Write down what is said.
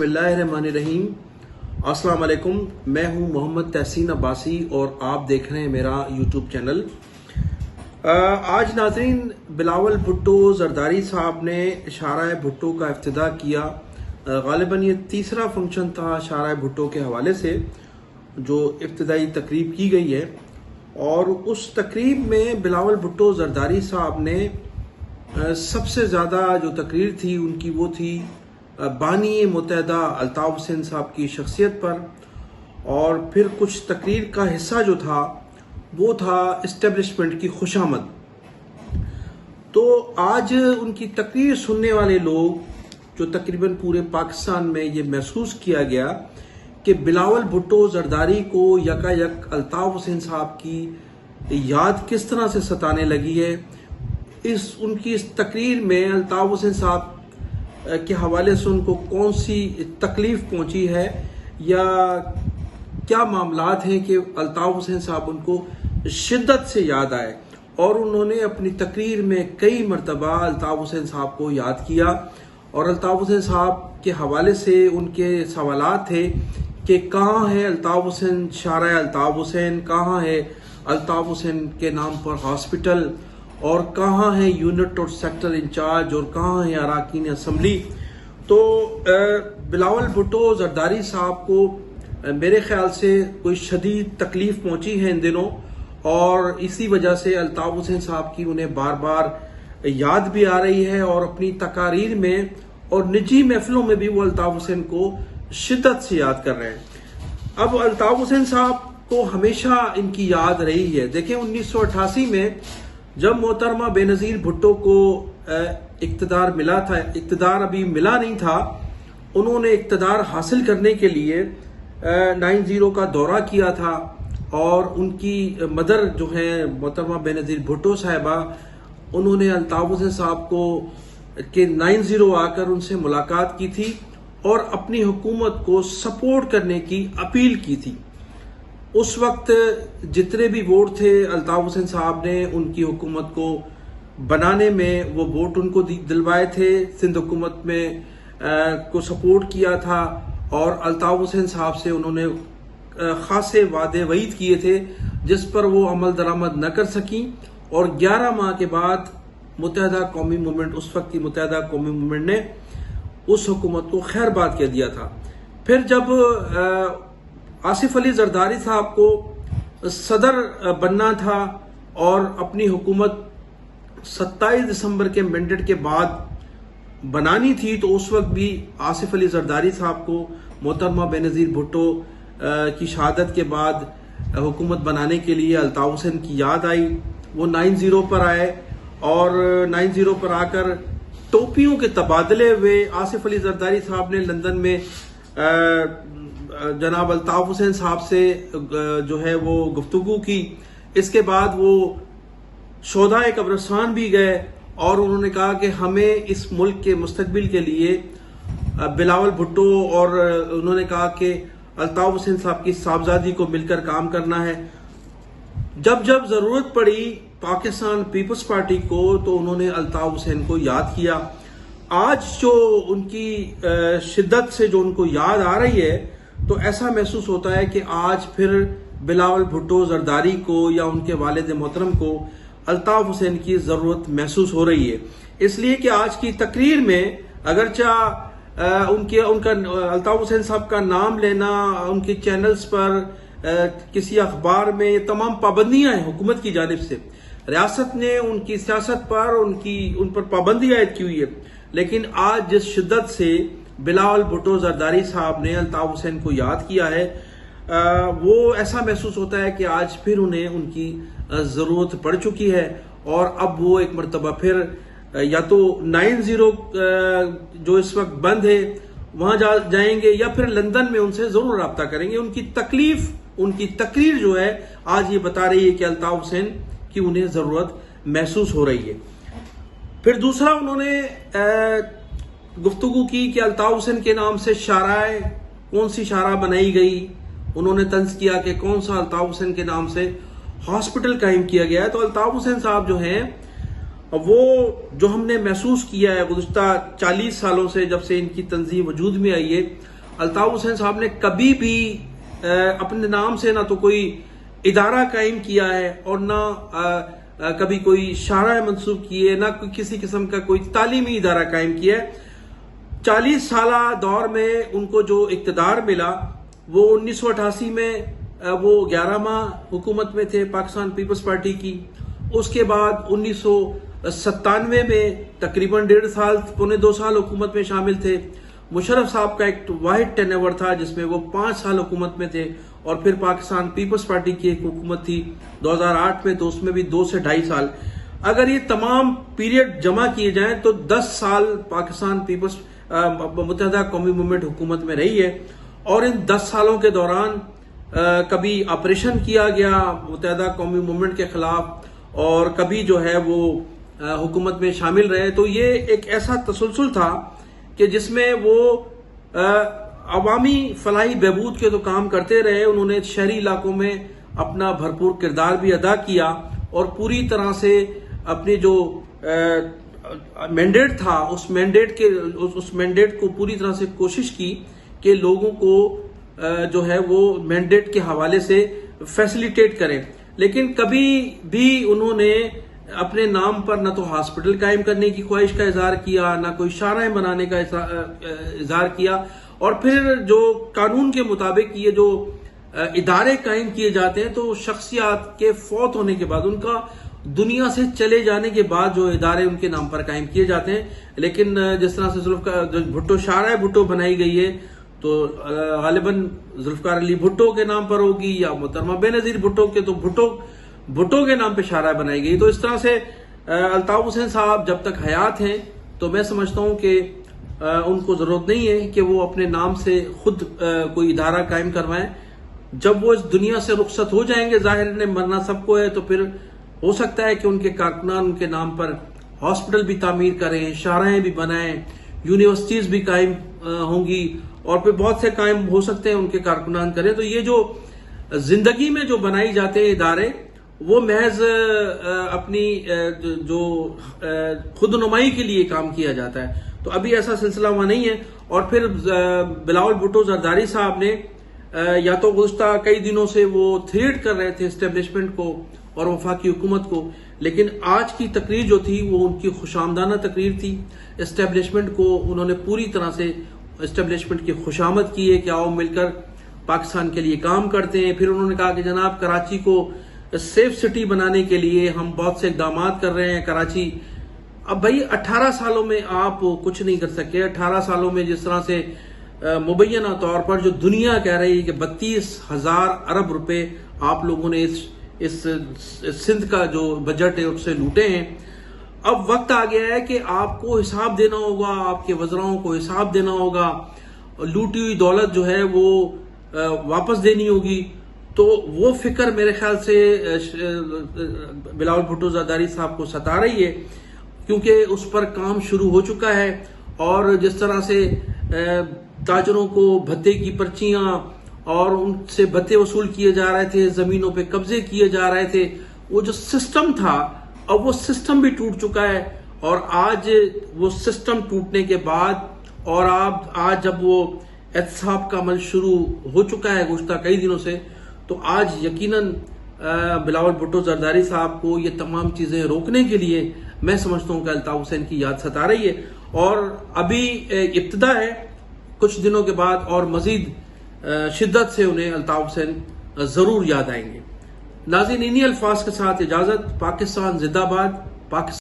बिस्मिल्लाहिर्रहमानिर्रहीम। अस्सलाम वालेकुम। मैं हूं मोहम्मद तहसीन अब्बासी और आप देख रहे हैं मेरा यूट्यूब चैनल। आज नाज़रीन, बिलावल भुट्टो जरदारी साहब ने शारा भुट्टो का इफ्तिदा किया। गालिबन ये तीसरा फंक्शन था शारा भुट्टो के हवाले से जो इब्तदाई तकरीब की गई है, और उस तकरीब में बिलावल भुट्टो जरदारी साहब ने सबसे ज़्यादा जो तकरीर थी उनकी वो थी बानी मुत्तहदा अल्ताफ़ हुसैन साहब की शख्सियत पर, और फिर कुछ तकरीर का हिस्सा जो था वो था इस्टेब्लिशमेंट की खुशामद। तो आज उनकी तकरीर सुनने वाले लोग, जो तकरीबन पूरे पाकिस्तान में ये महसूस किया गया कि बिलावल भुट्टो जरदारी को यकायक अल्ताफ़ हुसैन साहब की याद किस तरह से सताने लगी है। उनकी इस तकरीर में अल्ताफ़ हुसैन साहब के हवाले से उनको कौन सी तकलीफ पहुंची है या क्या मामलात हैं कि अल्ताफ़ हुसैन साहब उनको शिद्दत से याद आए, और उन्होंने अपनी तकरीर में कई मरतबा अल्ताफ़ हुसैन साहब को याद किया। और अल्ताफ़ हुसैन साहब के हवाले से उनके सवालात थे कि कहाँ है अल्ताफ़ हुसैन, शारा अल्ताफ़ हुसैन कहाँ है, अल्ताफ़ हुसैन के नाम पर हॉस्पिटल, और कहाँ है यूनिट और सेक्टर इंचार्ज, और कहाँ है अराकीन असम्बली। तो बिलावल भुट्टो जरदारी साहब को मेरे ख्याल से कोई शदीद तकलीफ पहुंची है इन दिनों, और इसी वजह से अल्ताफ़ हुसैन साहब की उन्हें बार बार याद भी आ रही है, और अपनी तकारीर में और निजी महफिलों में भी वो अल्ताफ़ हुसैन को शिद्दत से याद कर रहे हैं। अब अल्ताफ़ हुसैन साहब को हमेशा इनकी याद रही है। देखें, 1988 में जब मोहतरमा बेनज़ीर भुट्टो को इक़्तिदार मिला था, इक़्तिदार अभी मिला नहीं था, उन्होंने इक़्तिदार हासिल करने के लिए 90 का दौरा किया था, और उनकी मदर जो है मोहतरमा बेनज़ीर भुट्टो साहिबा, उन्होंने अल्ताफ़ हुसैन साहब को के 90 आकर उनसे मुलाकात की थी और अपनी हुकूमत को सपोर्ट करने की अपील की थी। उस वक्त जितने भी वोट थे अल्ताफ़ हुसैन साहब ने उनकी हुकूमत को बनाने में वो वोट उनको दिलवाए थे, सिंध हुकूमत में को सपोर्ट किया था, और अल्ताफ़ हुसैन साहब से उन्होंने खासे वादे वईद किए थे जिस पर वो अमल दरामद न कर सकी। और 11 माह के बाद मुत्तहदा कौमी मूवमेंट, उस वक्त की मुत्तहदा कौमी मूवमेंट ने उस हुकूमत को खैरबाद कह दिया था। फिर जब आसिफ अली जरदारी साहब को सदर बनना था और अपनी हुकूमत 27 दिसंबर के मैंडेट के बाद बनानी थी, तो उस वक्त भी आसिफ अली जरदारी साहब को मोहतरमा बेनज़ीर भुट्टो की शहादत के बाद हुकूमत बनाने के लिए अल्ताफ़ हुसैन की याद आई। वो 90 पर आए, और 90 पर आकर टोपियों के तबादले हुए। आसिफ अली जरदारी साहब ने लंदन में जनाब अल्ताफ़ हुसैन साहब से जो है वो गुफ्तगू की। इसके बाद वो शोधाए कब्रिस्तान भी गए, और उन्होंने कहा कि हमें इस मुल्क के मुस्तकबिल के लिए बिलावल भुट्टो, और उन्होंने कहा कि अल्ताफ़ हुसैन साहब की साहबजादी को मिलकर काम करना है। जब जब जरूरत पड़ी पाकिस्तान पीपल्स पार्टी को, तो उन्होंने अल्ताफ़ हुसैन को याद किया। आज जो उनकी शिद्दत से जो उनको याद आ रही है, तो ऐसा महसूस होता है कि आज फिर बिलावल भुट्टो जरदारी को या उनके वालिद मोहतरम को अल्ताफ़ हुसैन की ज़रूरत महसूस हो रही है। इसलिए कि आज की तकरीर में अगरचा उनका अल्ताफ़ हुसैन साहब का नाम लेना उनके चैनल्स पर, किसी अखबार में, ये तमाम पाबंदियां हैं हुकूमत की जानिब से। रियासत ने उनकी सियासत पर उन पर पाबंदी आयद की हुई है, लेकिन आज जिस शिद्दत से बिलावल भुट्टो जरदारी साहब ने अल्ताफ़ हुसैन को याद किया है, वो ऐसा महसूस होता है कि आज फिर उन्हें उनकी ज़रूरत पड़ चुकी है, और अब वो एक मरतबा फिर या तो 90 जो इस वक्त बंद है वहां जाएंगे, या फिर लंदन में उनसे जरूर रब्ता करेंगे। उनकी तकलीफ, उनकी तकरीर जो है आज ये बता रही है कि अल्ताफ़ हुसैन की उन्हें ज़रूरत महसूस हो रही है। फिर दूसरा उन्होंने गुफ्तगू की कि अल्ताफ़ हुसैन के नाम से शाराए, कौन सी शारा बनाई गई। उन्होंने तंज किया कि कौन सा अल्ताफ़ हुसैन के नाम से हॉस्पिटल कायम किया गया है। तो अल्ताफ़ हुसैन साहब जो हैं, वो जो हमने महसूस किया है गुज़श्ता 40 सालों से, जब से इनकी तंजीम वजूद में आई है, अल्ताफ हुसैन साहब ने कभी भी अपने नाम से ना तो कोई इदारा कायम किया है और ना कभी कोई शारा मंसूब किए, ना कोई किसी किस्म का कोई तालीमी इदारा कायम किया है। 40 साला दौर में उनको जो इक़्तिदार मिला वो 1988 में वो 11 माह हुकूमत में थे पाकिस्तान पीपल्स पार्टी की। उसके बाद 1997 में तकरीबन 1.5 साल, पौने 2 साल हुकूमत में शामिल थे। मुशर्रफ साहब का एक वाहिद टेन्योर था जिसमें वो 5 साल हुकूमत में थे, और फिर पाकिस्तान पीपल्स पार्टी की एक हुकूमत थी 2008 में, तो उसमें भी 2 से 2.5 साल। अगर ये तमाम पीरियड जमा किए जाएं तो 10 साल पाकिस्तान पीपल्स मुत्तहिदा कौमी मूवमेंट हुकूमत में रही है। और इन 10 सालों के दौरान कभी ऑपरेशन किया गया मुत्तहिदा कौमी मूवमेंट के खिलाफ, और कभी जो है वो हुकूमत में शामिल रहे। तो ये एक ऐसा तसलसल था कि जिसमें वो अवामी फलाही बहबूद के तो काम करते रहे, उन्होंने शहरी इलाकों में अपना भरपूर किरदार भी अदा किया, और पूरी तरह से अपनी जो मैंडेट था उस मैंडेट को पूरी तरह से कोशिश की कि लोगों को जो है वो मैंडेट के हवाले से फैसिलिटेट करें। लेकिन कभी भी उन्होंने अपने नाम पर न तो हॉस्पिटल कायम करने की ख्वाहिश का इजहार किया, ना कोई शाराएं बनाने का इजहार किया। और फिर जो कानून के मुताबिक ये जो इदारे कायम किए जाते हैं तो शख्सियात के फौत होने के बाद, उनका दुनिया से चले जाने के बाद जो इदारे उनके नाम पर कायम किए जाते हैं। लेकिन जिस तरह से भुट्टो शारा भुट्टो बनाई गई है तो गालिबन जुल्फकार अली भुट्टो के नाम पर होगी, या मोहतरमा बेनजीर भुट्टो के, तो भुट्टो के नाम पे शारा बनाई गई। तो इस तरह से अल्ताफ हुसैन साहब जब तक हयात हैं तो मैं समझता हूं कि उनको जरूरत नहीं है कि वो अपने नाम से खुद कोई इदारा कायम करवाएं। जब वो इस दुनिया से रुखसत हो जाएंगे, जाहिर ने मरना सबको है, तो फिर हो सकता है कि उनके कारकुनान उनके नाम पर हॉस्पिटल भी तामीर करें, शाराएं भी बनाएं, यूनिवर्सिटीज भी कायम होंगी, और फिर बहुत से कायम हो सकते हैं उनके कारकुनान करें। तो ये जो जिंदगी में जो बनाई जाते हैं इदारे, वो महज अपनी जो खुदनुमाई के लिए काम किया जाता है। तो अभी ऐसा सिलसिला वहां नहीं है। और फिर बिलावल भुट्टो जरदारी साहब ने या तो गुज़श्ता कई दिनों से वो थ्रेट कर रहे थे एस्टेब्लिशमेंट को और वफाकी हुकूमत को, लेकिन आज की तकरीर जो थी वो उनकी खुशामदाना तकरीर थी। एस्टेब्लिशमेंट को उन्होंने पूरी तरह से एस्टेब्लिशमेंट की खुशामद की है कि आओ मिलकर पाकिस्तान के लिए काम करते हैं। फिर उन्होंने कहा कि जनाब कराची को सेफ सिटी बनाने के लिए हम बहुत से इकदाम कर रहे हैं। कराची, अब भाई 18 सालों में आप कुछ नहीं कर सके। 18 सालों में जिस तरह से मुबैना तौर पर जो दुनिया कह रही है कि 32,000 अरब रुपए आप लोगों ने इस सिंध का जो बजट है उससे लूटे हैं। अब वक्त आ गया है कि आपको हिसाब देना होगा, आपके वज़राओं को हिसाब देना होगा, लूटी हुई दौलत जो है वो वापस देनी होगी। तो वो फिक्र मेरे ख्याल से बिलावल भुट्टो जरदारी साहब को सता रही है, क्योंकि उस पर काम शुरू हो चुका है। और जिस तरह से ताजरों को भत्ते की पर्चियां और उनसे भत्ते वसूल किए जा रहे थे, जमीनों पे कब्जे किए जा रहे थे, वो जो सिस्टम था अब वो सिस्टम भी टूट चुका है। और आज वो सिस्टम टूटने के बाद और आप आज जब वो एहतसाब का अमल शुरू हो चुका है गुज़श्ता कई दिनों से, तो आज यकीनन बिलावल भुट्टो जरदारी साहब को ये तमाम चीजें रोकने के लिए मैं समझता हूं कि अल्ताफ हुसैन की याद सता रही है। और अभी इब्तिदा है, कुछ दिनों के बाद और मजीद शिद्दत से उन्हें अल्ताफ हुसैन जरूर याद आएंगे। नाज़रीन, इन्हीं अल्फाज के साथ इजाजत। पाकिस्तान जिंदाबाद। पाकिस्तान